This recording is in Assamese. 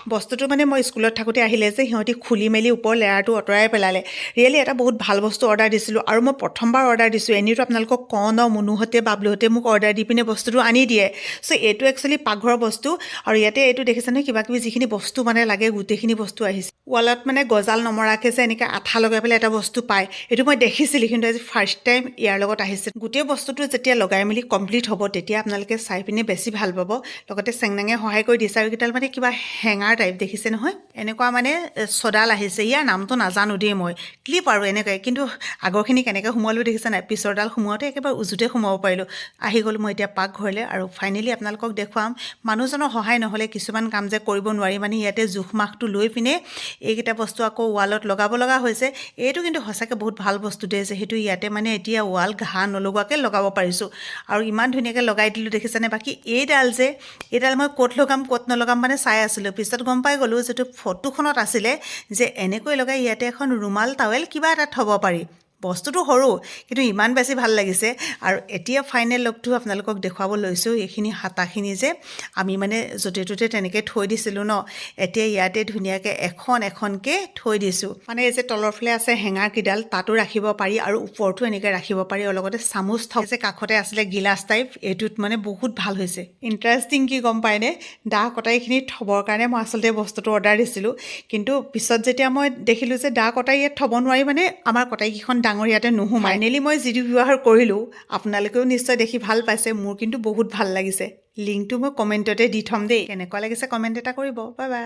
বস্তুটো মানে মই স্কুলত থাকোঁতে আহিলে যে সিহঁতি খুলি মেলি ওপৰ লেয়াৰটো আঁতৰাই পেলালে ৰিয়েলি এটা বহুত ভাল বস্তু অৰ্ডাৰ দিছিলোঁ আৰু মই প্ৰথমবাৰ অৰ্ডাৰ দিছোঁ এনেইতো আপোনালোকক কওঁ ন মুনুহঁতে বাবলুহঁতে মোক অৰ্ডাৰ দি পিনে বস্তুটো আনি দিয়ে চ' এইটো একচুৱেলি পাকঘৰৰ বস্তু আৰু ইয়াতে এইটো দেখিছে নহয় কিবা কিবি যিখিনি বস্তু মানে লাগে গোটেইখিনি বস্তু আহিছে ৱালত মানে গজাল নমৰাকৈ যে এনেকৈ আঠা লগাই পেলাই এটা বস্তু পায় এইটো মই দেখিছিলোঁ কিন্তু আজি ফাৰ্ষ্ট টাইম ইয়াৰ লগত আহিছে গোটেই বস্তুটো যেতিয়া লগাই মেলি কমপ্লিট হ'ব তেতিয়া আপোনালোকে চাই পিনে বেছি ভাল পাব লগতে চেংনাঙে সহায় কৰি দিছে আৰু কেইডাল মানে কিবা হেঙাৰ টাইপ দেখিছে নহয় এনেকুৱা মানে ছডাল আহিছে ইয়াৰ নামটো নাজানো দেই মই ক্লিপ আৰু এনেকুৱাই কিন্তু আগৰখিনি কেনেকৈ সোমোৱালো দেখিছে নাই পিছৰডাল সোমোৱাওঁতে একেবাৰে উজুতে সোমাব পাৰিলোঁ আহি গ'লোঁ মই এতিয়া পাকঘৰলৈ আৰু ফাইনেলি আপোনালোকক দেখুৱাম মানুহজনৰ সহায় নহ'লে কিছুমান কাম যে কৰিব নোৱাৰি মানে ইয়াতে জোখ মাখটো লৈ পিনে এইকেইটা বস্তু আকৌ ৱালত লগাব লগা হৈছে এইটো কিন্তু সঁচাকৈ বহুত ভাল বস্তু দেই যিহেতু ইয়াতে মানে এতিয়া ৱাল ঘাঁহ নলগোৱাকৈ লগাব পাৰিছোঁ আৰু ইমান ধুনীয়াকৈ লগাই দিলোঁ দেখিছেনে বাকী এইডাল মই ক'ত লগাম ক'ত নলগাম মানে চাই আছিলোঁ পিছত গম পাই গ'লোঁ যিটো ফটোখনত আছিলে যে এনেকৈ লগাই ইয়াতে এখন ৰুমাল টাৱেল কিবা এটা থ'ব পাৰি বস্তুটো সৰু কিন্তু ইমান বেছি ভাল লাগিছে আৰু এতিয়া ফাইনেল লুকটো আপোনালোকক দেখুৱাব লৈছোঁ এইখিনি হাতাখিনি যে আমি মানে য'তে ত'তে তেনেকৈ থৈ দিছিলোঁ ন এতিয়া ইয়াতে ধুনীয়াকৈ এখনকৈ থৈ দিছোঁ মানে এই যে তলৰ ফালে আছে হেঙাৰ কিডাল তাতো ৰাখিব পাৰি আৰু ওপৰতো এনেকৈ ৰাখিব পাৰি আৰু লগতে চামুচ যে কাষতে আছিলে গিলাচ টাইপ এইটোত মানে বহুত ভাল হৈছে ইণ্টাৰেষ্টিং কি গম পায়নে দা কটাৰীখিনি থ'বৰ কাৰণে মই আচলতে বস্তুটো অৰ্ডাৰ দিছিলোঁ কিন্তু পিছত যেতিয়া মই দেখিলোঁ যে দা কটাৰী ইয়াত থ'ব নোৱাৰি মানে আমাৰ কটাৰীকেইখন ডাঙৰ ইয়াতে নোসোমায় ফাইনেলি মই যিটো ব্যৱহাৰ কৰিলোঁ আপোনালোকেও নিশ্চয় দেখি ভাল পাইছে মোৰ কিন্তু বহুত ভাল লাগিছে লিংকটো মই কমেণ্টতে দি থ'ম দেই কেনেকুৱা লাগিছে কমেণ্ট এটা কৰিব বাই বাই